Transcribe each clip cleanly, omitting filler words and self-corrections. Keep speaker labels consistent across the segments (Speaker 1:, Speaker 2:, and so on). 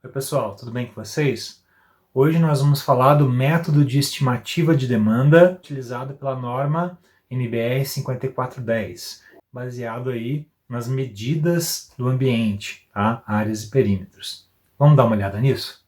Speaker 1: Oi pessoal, tudo bem com vocês? Hoje nós vamos falar do método de estimativa de demanda utilizado pela norma NBR 5410, baseado aí nas medidas do ambiente, tá? Áreas e perímetros. Vamos dar uma olhada nisso?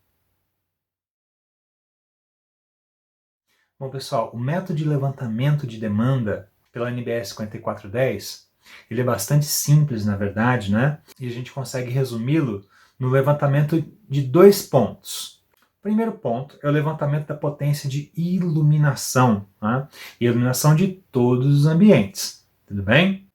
Speaker 1: Bom pessoal, o método de levantamento de demanda pela NBR 5410, ele é bastante simples na verdade, né? E a gente consegue resumi-lo no levantamento de 2 pontos. O primeiro ponto é o levantamento da potência de iluminação, né? Iluminação de todos os ambientes, tudo bem?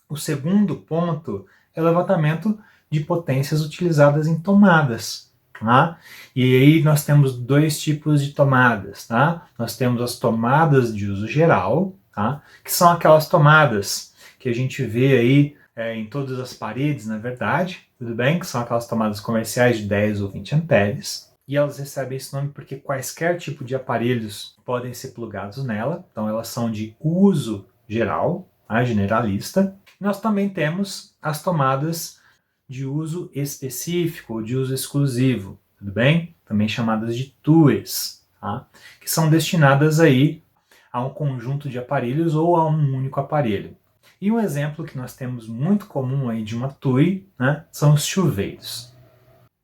Speaker 1: O segundo ponto é o levantamento de potências utilizadas em tomadas. Tá? E aí nós temos 2 tipos de tomadas. Tá? Nós temos as tomadas de uso geral, tá? Que são aquelas tomadas que a gente vê aí em todas as paredes, na verdade, tudo bem? Que são aquelas tomadas comerciais de 10 ou 20 amperes. E elas recebem esse nome porque quaisquer tipo de aparelhos podem ser plugados nela. Então elas são de uso geral, tá? Generalista. Nós também temos as tomadas de uso específico ou de uso exclusivo, tudo bem? Também chamadas de TUEs, tá? Que são destinadas aí a um conjunto de aparelhos ou a um único aparelho. E um exemplo que nós temos muito comum aí de uma TUE, né, são os chuveiros.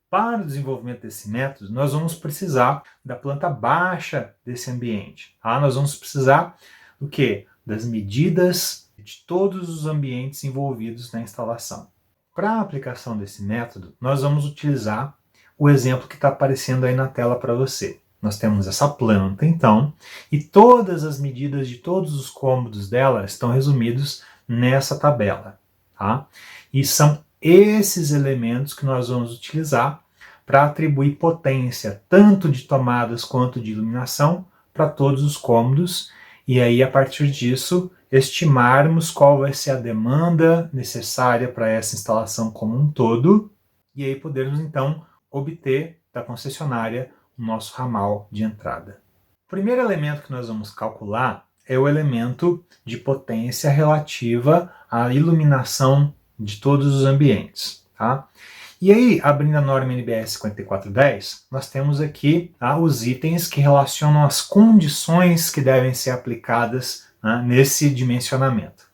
Speaker 1: Para o desenvolvimento desse método, nós vamos precisar da planta baixa desse ambiente. Tá? Nós vamos precisar do quê? Das medidas de todos os ambientes envolvidos na instalação. Para a aplicação desse método, nós vamos utilizar o exemplo que está aparecendo aí na tela para você. Nós temos essa planta, então, e todas as medidas de todos os cômodos dela estão resumidos nessa tabela. Tá? E são esses elementos que nós vamos utilizar para atribuir potência, tanto de tomadas quanto de iluminação, para todos os cômodos, e aí, a partir disso, estimarmos qual vai ser a demanda necessária para essa instalação como um todo, e aí podermos, então, obter da concessionária o nosso ramal de entrada. O primeiro elemento que nós vamos calcular é o elemento de potência relativa à iluminação de todos os ambientes. Tá? E aí, abrindo a norma NBR 5410, nós temos aqui os itens que relacionam as condições que devem ser aplicadas nesse dimensionamento.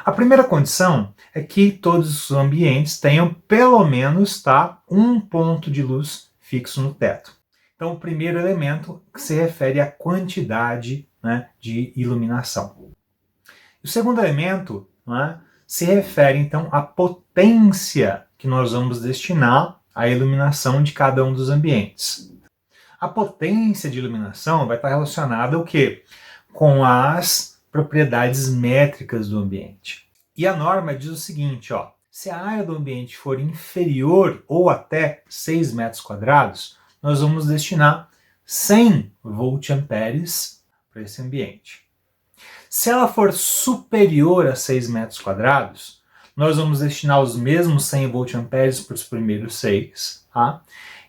Speaker 1: A primeira condição é que todos os ambientes tenham pelo menos um ponto de luz fixo no teto. Então, o primeiro elemento se refere à quantidade de iluminação. O segundo elemento se refere, então, à potência que nós vamos destinar à iluminação de cada um dos ambientes. A potência de iluminação vai estar relacionada ao quê? Com as propriedades métricas do ambiente. E a norma diz o seguinte, ó, se a área do ambiente for inferior ou até 6 metros quadrados, nós vamos destinar 100 volt-amperes para esse ambiente. Se ela for superior a 6 metros quadrados, nós vamos destinar os mesmos 100 volt-amperes para os primeiros 6. Tá?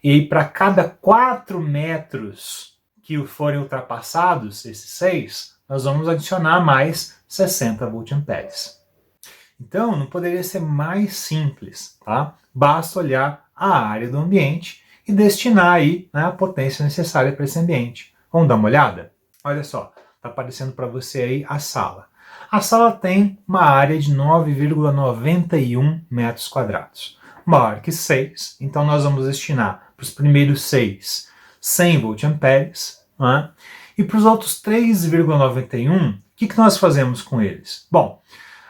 Speaker 1: E para cada 4 metros que forem ultrapassados, esses 6, nós vamos adicionar mais 60 volt-amperes. Então, não poderia ser mais simples. Tá? Basta olhar a área do ambiente e destinar aí a potência necessária para esse ambiente. Vamos dar uma olhada? Olha só, está aparecendo para você aí a sala. A sala tem uma área de 9,91 metros quadrados. Maior que 6, então nós vamos destinar para os primeiros 6 100 volt-amperes, né? E para os outros 3,91, o que nós fazemos com eles? Bom,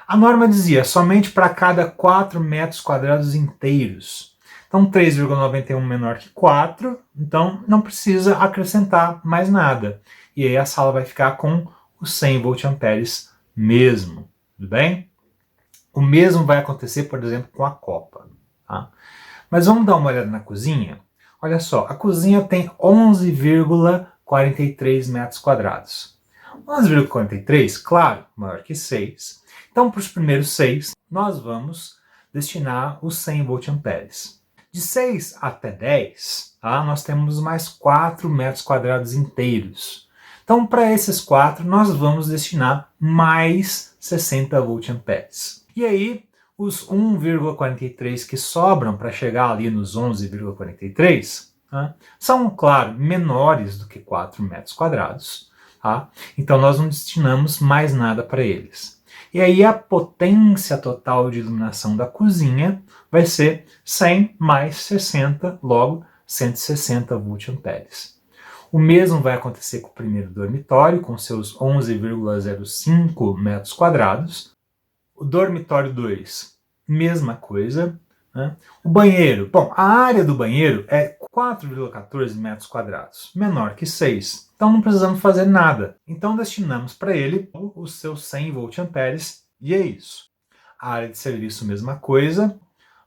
Speaker 1: a norma dizia somente para cada 4 metros quadrados inteiros. Então 3,91 menor que 4, então não precisa acrescentar mais nada. E aí a sala vai ficar com os 100 volt-amperes mesmo, tudo bem? O mesmo vai acontecer, por exemplo, com a copa. Tá? Mas vamos dar uma olhada na cozinha? Olha só, a cozinha tem 11,43 metros quadrados. 11,43, claro, maior que 6. Então, para os primeiros 6, nós vamos destinar os 100 volt-amperes. De 6 até 10, nós temos mais 4 metros quadrados inteiros. Então, para esses 4, nós vamos destinar mais 60 volt-amperes. E aí, Os 1,43 que sobram para chegar ali nos 11,43, tá? São, claro, menores do que 4 metros quadrados. Tá? Então nós não destinamos mais nada para eles. E aí a potência total de iluminação da cozinha vai ser 100 mais 60, logo 160 volt-amperes. O mesmo vai acontecer com o primeiro dormitório, com seus 11,05 metros quadrados. O dormitório 2, mesma coisa. Né? O banheiro, bom, a área do banheiro é 4,14 metros quadrados, menor que 6. Então não precisamos fazer nada. Então destinamos para ele os seus 100 volt-amperes e é isso. A área de serviço, mesma coisa.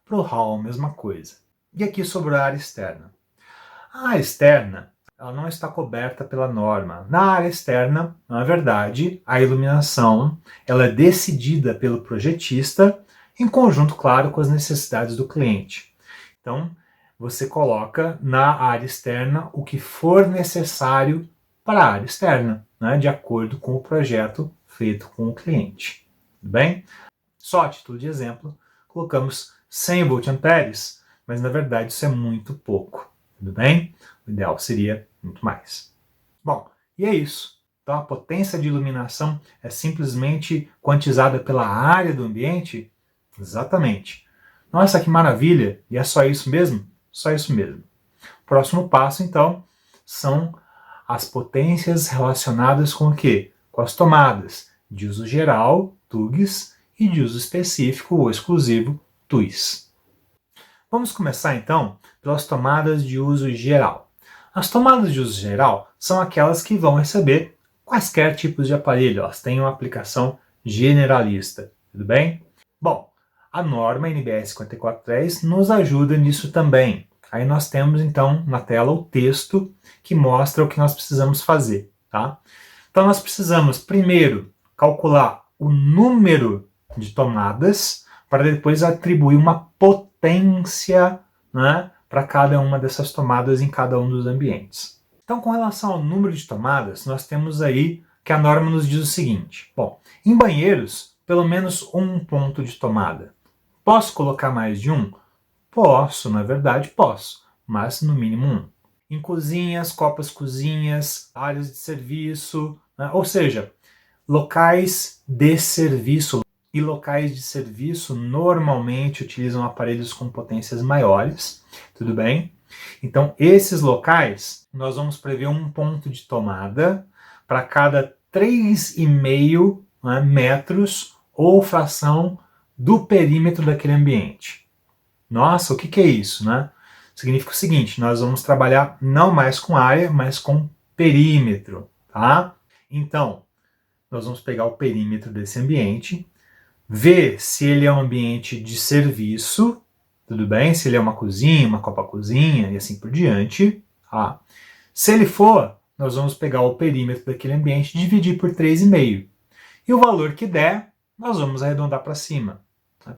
Speaker 1: Para o hall, mesma coisa. E aqui sobre a área externa. A área externa, ela não está coberta pela norma. Na área externa, na verdade, a iluminação ela é decidida pelo projetista, em conjunto, claro, com as necessidades do cliente. Então, você coloca na área externa o que for necessário para a área externa, né, de acordo com o projeto feito com o cliente. Tudo bem? Só a título de exemplo, colocamos 100 volt-amperes, mas na verdade isso é muito pouco. Tudo bem? O ideal seria muito mais. Bom, e é isso. Então a potência de iluminação é simplesmente quantizada pela área do ambiente? Exatamente. Nossa, que maravilha! E é só isso mesmo? Só isso mesmo. O próximo passo, então, são as potências relacionadas com o quê? Com as tomadas de uso geral, TUGs, e de uso específico ou exclusivo, TUIs. Vamos começar, então, pelas tomadas de uso geral. As tomadas de uso geral são aquelas que vão receber quaisquer tipos de aparelho, elas têm uma aplicação generalista, tudo bem? Bom, a norma NBS 5410 nos ajuda nisso também. Aí nós temos então na tela o texto que mostra o que nós precisamos fazer, tá? Então nós precisamos primeiro calcular o número de tomadas para depois atribuir uma potência, né, para cada uma dessas tomadas em cada um dos ambientes. Então, com relação ao número de tomadas, nós temos aí que a norma nos diz o seguinte. Bom, em banheiros, pelo menos um ponto de tomada. Posso colocar mais de um? Posso, na verdade posso, mas no mínimo um. Em cozinhas, copas-cozinhas, áreas de serviço, né? Ou seja, locais de serviço. E locais de serviço normalmente utilizam aparelhos com potências maiores, tudo bem? Então, esses locais, nós vamos prever um ponto de tomada para cada 3,5 metros ou fração do perímetro daquele ambiente. Nossa, o que é isso, né? Significa o seguinte, nós vamos trabalhar não mais com área, mas com perímetro, tá? Então, nós vamos pegar o perímetro desse ambiente, ver se ele é um ambiente de serviço, tudo bem? Se ele é uma cozinha, uma copa-cozinha e assim por diante. Tá? Se ele for, nós vamos pegar o perímetro daquele ambiente e dividir por 3,5. E o valor que der, nós vamos arredondar para cima. Tá?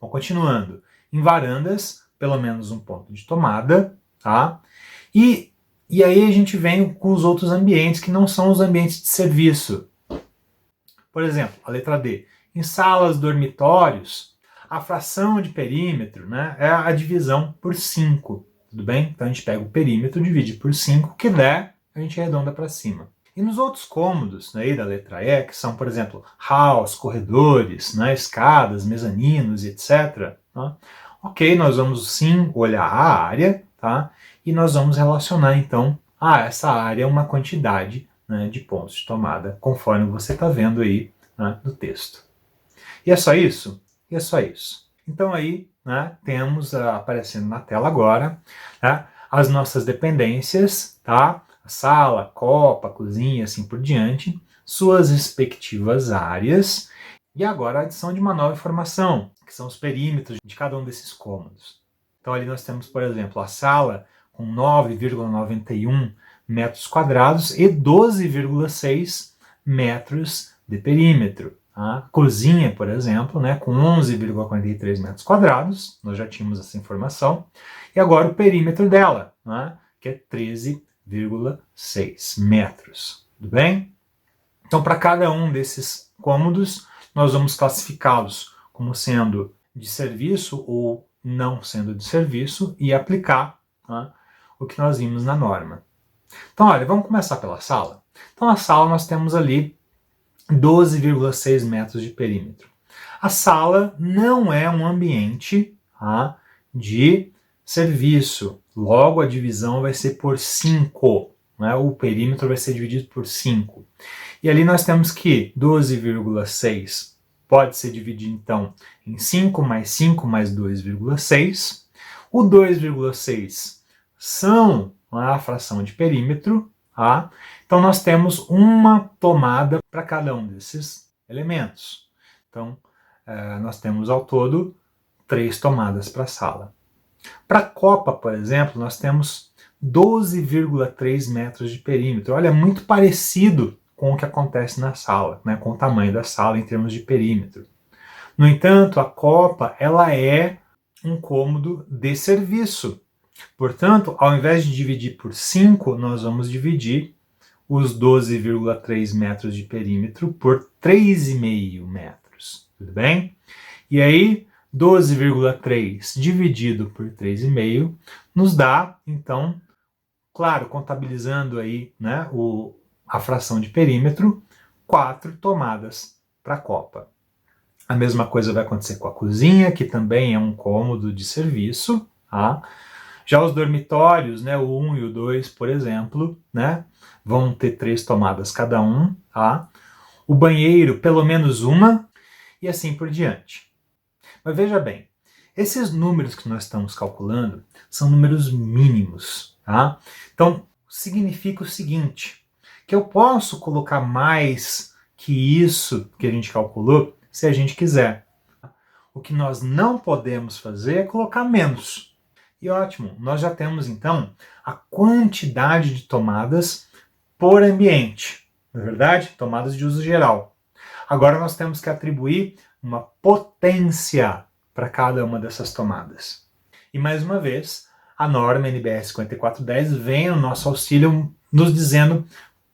Speaker 1: Bom, continuando. Em varandas, pelo menos um ponto de tomada. Tá? E aí a gente vem com os outros ambientes que não são os ambientes de serviço. Por exemplo, a letra D. Em salas, dormitórios, a fração de perímetro, né, é a divisão por 5, tudo bem? Então a gente pega o perímetro, divide por 5, o que der, a gente arredonda para cima. E nos outros cômodos, né, da letra E, que são, por exemplo, halls, corredores, né, escadas, mezaninos, etc. Tá? Ok, nós vamos sim olhar a área, tá? E nós vamos relacionar então essa área é uma quantidade, né, de pontos de tomada, conforme você está vendo aí, né, no texto. E é só isso? E é só isso. Então aí, né, temos aparecendo na tela agora, né, as nossas dependências, tá? A sala, copa, cozinha, assim por diante, suas respectivas áreas, e agora a adição de uma nova informação, que são os perímetros de cada um desses cômodos. Então ali nós temos, por exemplo, a sala com 9,91 metros quadrados e 12,6 metros de perímetro. A cozinha, por exemplo, né, com 11,43 metros quadrados, nós já tínhamos essa informação, e agora o perímetro dela, né, que é 13,6 metros. Tudo bem? Então, para cada um desses cômodos, nós vamos classificá-los como sendo de serviço ou não sendo de serviço e aplicar, né, o que nós vimos na norma. Então, olha, vamos começar pela sala. Então, na sala nós temos ali 12,6 metros de perímetro. A sala não é um ambiente, tá, de serviço. Logo, a divisão vai ser por 5. Né? O perímetro vai ser dividido por 5. E ali nós temos que 12,6 pode ser dividido, então, em 5 mais 5 mais 2,6. O 2,6 são a fração de perímetro. Tá? Então, nós temos uma tomada para cada um desses elementos. Então, nós temos ao todo 3 tomadas para a sala. Para a copa, por exemplo, nós temos 12,3 metros de perímetro. Olha, é muito parecido com o que acontece na sala, né, com o tamanho da sala em termos de perímetro. No entanto, a copa ela é um cômodo de serviço. Portanto, ao invés de dividir por 5, nós vamos dividir os 12,3 metros de perímetro por 3,5 metros. Tudo bem? E aí, 12,3 dividido por 3,5 nos dá, então, claro, contabilizando aí, né, a fração de perímetro, 4 tomadas para a copa. A mesma coisa vai acontecer com a cozinha, que também é um cômodo de serviço. Tá? Já os dormitórios, né, o 1 e o 2, por exemplo, né, vão ter 3 tomadas cada um. Tá? O banheiro, pelo menos uma, e assim por diante. Mas veja bem, esses números que nós estamos calculando são números mínimos. Tá? Então, significa o seguinte, que eu posso colocar mais que isso que a gente calculou se a gente quiser. O que nós não podemos fazer é colocar menos. E ótimo, nós já temos então a quantidade de tomadas por ambiente. Não é verdade? Tomadas de uso geral. Agora nós temos que atribuir uma potência para cada uma dessas tomadas. E mais uma vez, a norma NBR 5410 vem no nosso auxílio nos dizendo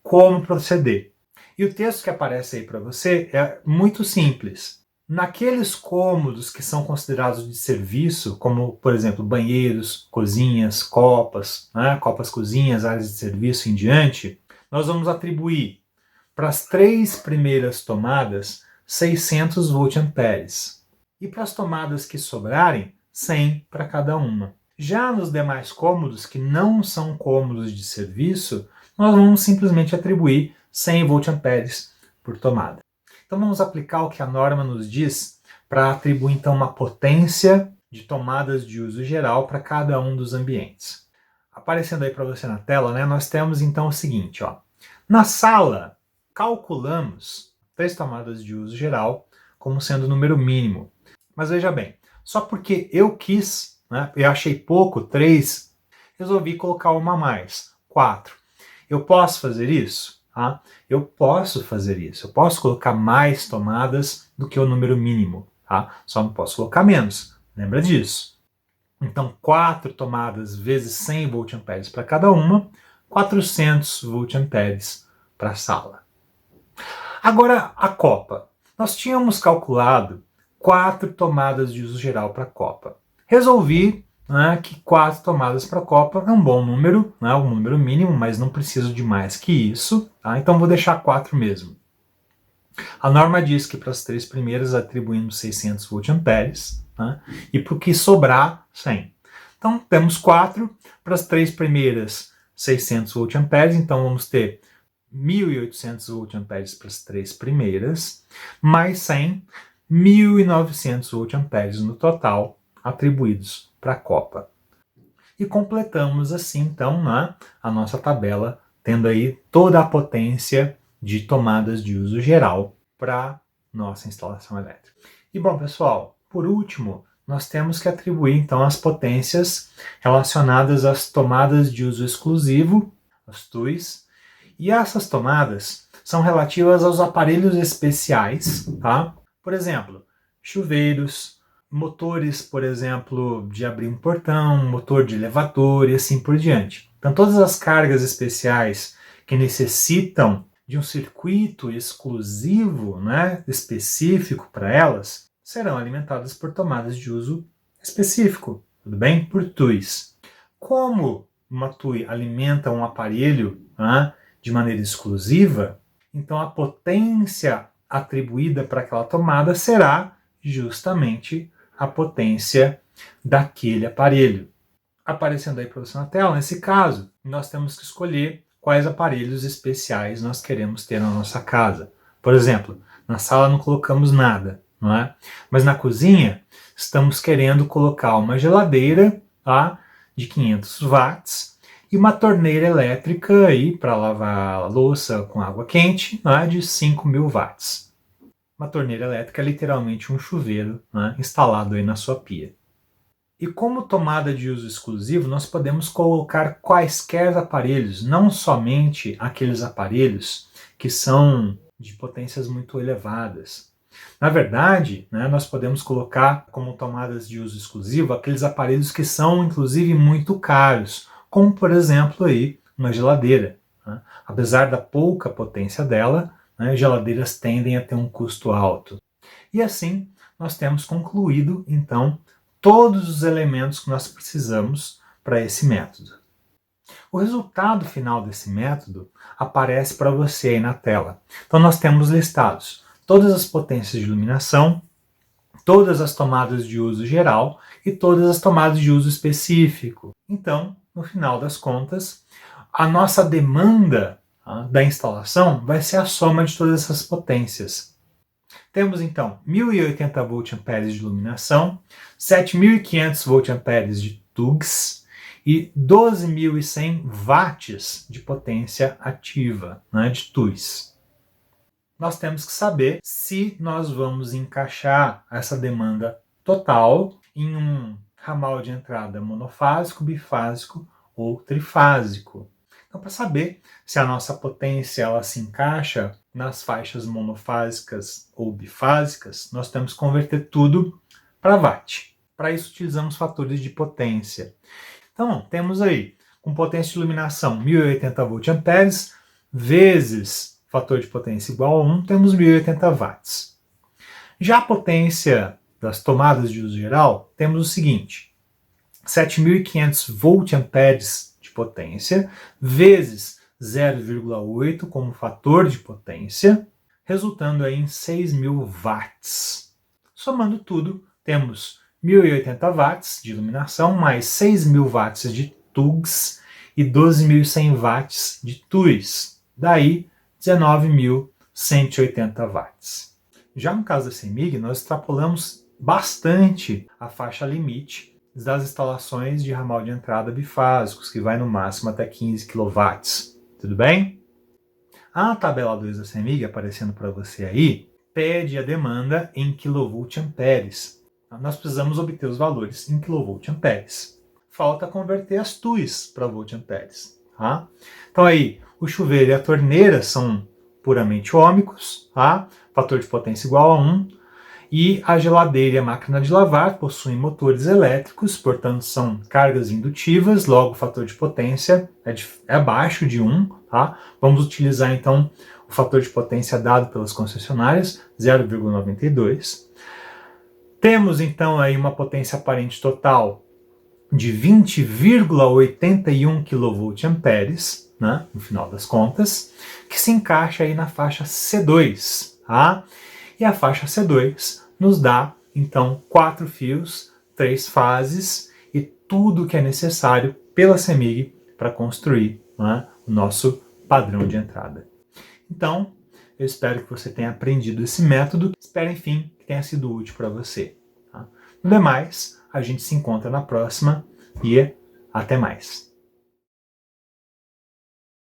Speaker 1: como proceder. E o texto que aparece aí para você é muito simples. Naqueles cômodos que são considerados de serviço, como, por exemplo, banheiros, cozinhas, copas, né, copas, cozinhas, áreas de serviço em diante, nós vamos atribuir para as 3 primeiras tomadas 600 voltamperes. E para as tomadas que sobrarem, 100 para cada uma. Já nos demais cômodos, que não são cômodos de serviço, nós vamos simplesmente atribuir 100 voltamperes por tomada. Então vamos aplicar o que a norma nos diz para atribuir então uma potência de tomadas de uso geral para cada um dos ambientes. Aparecendo aí para você na tela, né, nós temos então o seguinte, ó. Na sala, calculamos 3 tomadas de uso geral como sendo o número mínimo. Mas veja bem, só porque eu quis, né, eu achei pouco, 3, resolvi colocar uma a mais, 4. Eu posso fazer isso? Tá? Eu posso fazer isso. Eu posso colocar mais tomadas do que o número mínimo. Tá? Só não posso colocar menos. Lembra disso? Então, 4 tomadas vezes 100 voltamperes para cada uma, 400 voltamperes para a sala. Agora, a copa. Nós tínhamos calculado 4 tomadas de uso geral para a copa. Resolvi, né, que 4 tomadas para a copa é um bom número, né, um número mínimo, mas não preciso de mais que isso. Tá? Então vou deixar 4 mesmo. A norma diz que para as 3 primeiras atribuímos 600 voltamperes, né, e para o que sobrar, 100. Então temos 4, para as 3 primeiras 600 voltamperes, então vamos ter 1.800 voltamperes para as 3 primeiras, mais 100, 1.900 voltamperes no total atribuídos para a copa. E completamos assim, então, né, a nossa tabela, tendo aí toda a potência de tomadas de uso geral para nossa instalação elétrica. E bom, pessoal, por último, nós temos que atribuir, então, as potências relacionadas às tomadas de uso exclusivo, as TUIs, e essas tomadas são relativas aos aparelhos especiais, tá? Por exemplo, chuveiros, motores, por exemplo, de abrir um portão, motor de elevador e assim por diante. Então, todas as cargas especiais que necessitam de um circuito exclusivo, né, específico para elas, serão alimentadas por tomadas de uso específico, tudo bem? Por TUIs. Como uma TUI alimenta um aparelho de maneira exclusiva, então a potência atribuída para aquela tomada será justamente a potência daquele aparelho. Aparecendo aí para você na tela, nesse caso, nós temos que escolher quais aparelhos especiais nós queremos ter na nossa casa. Por exemplo, na sala não colocamos nada, não é? Mas na cozinha estamos querendo colocar uma geladeira de 500 watts e uma torneira elétrica para lavar a louça com água quente de 5.000 watts. Uma torneira elétrica é literalmente um chuveiro instalado aí na sua pia. E como tomada de uso exclusivo, nós podemos colocar quaisquer aparelhos, não somente aqueles aparelhos que são de potências muito elevadas. Na verdade, nós podemos colocar como tomadas de uso exclusivo aqueles aparelhos que são, inclusive, muito caros, como, por exemplo, aí, uma geladeira. Apesar da pouca potência dela, geladeiras tendem a ter um custo alto. E assim, nós temos concluído, então, todos os elementos que nós precisamos para esse método. O resultado final desse método aparece para você aí na tela. Então nós temos listados todas as potências de iluminação, todas as tomadas de uso geral e todas as tomadas de uso específico. Então, no final das contas, a nossa demanda da instalação vai ser a soma de todas essas potências. Temos então 1080 VA de iluminação, 7.500 VA de TUGS e 12.100 watts de potência ativa, de TUIs. Nós temos que saber se nós vamos encaixar essa demanda total em um ramal de entrada monofásico, bifásico ou trifásico. Então, para saber se a nossa potência ela se encaixa nas faixas monofásicas ou bifásicas, nós temos que converter tudo para watt. Para isso, utilizamos fatores de potência. Então, temos aí, com potência de iluminação 1080 VA vezes fator de potência igual a 1, temos 1080 watts. Já a potência das tomadas de uso geral, temos o seguinte, 7.500 VA de potência, vezes 0,8 como fator de potência, resultando aí em 6.000 watts. Somando tudo, temos 1.080 watts de iluminação, mais 6.000 watts de TUGS e 12.100 watts de TUIs. Daí, 19.180 watts. Já no caso da CEMIG, nós extrapolamos bastante a faixa limite das instalações de ramal de entrada bifásicos, que vai no máximo até 15 kW. Tudo bem? A tabela 2 da CEMIG, aparecendo para você aí, pede a demanda em kVA. Nós precisamos obter os valores em kVA. Falta converter as TUIs para VA. Tá? Então aí, o chuveiro e a torneira são puramente ômicos, tá? Fator de potência igual a 1, e a geladeira e a máquina de lavar possuem motores elétricos, portanto são cargas indutivas, logo o fator de potência é abaixo de 1. Tá? Vamos utilizar então o fator de potência dado pelas concessionárias, 0,92. Temos então aí uma potência aparente total de 20,81 kVA, no final das contas, que se encaixa aí na faixa C2, tá? E a faixa C2 nos dá, então, 4 fios, 3 fases e tudo que é necessário pela CEMIG para construir o nosso padrão de entrada. Então, eu espero que você tenha aprendido esse método, espero, enfim, que tenha sido útil para você. Tá? No demais, a gente se encontra na próxima e até mais.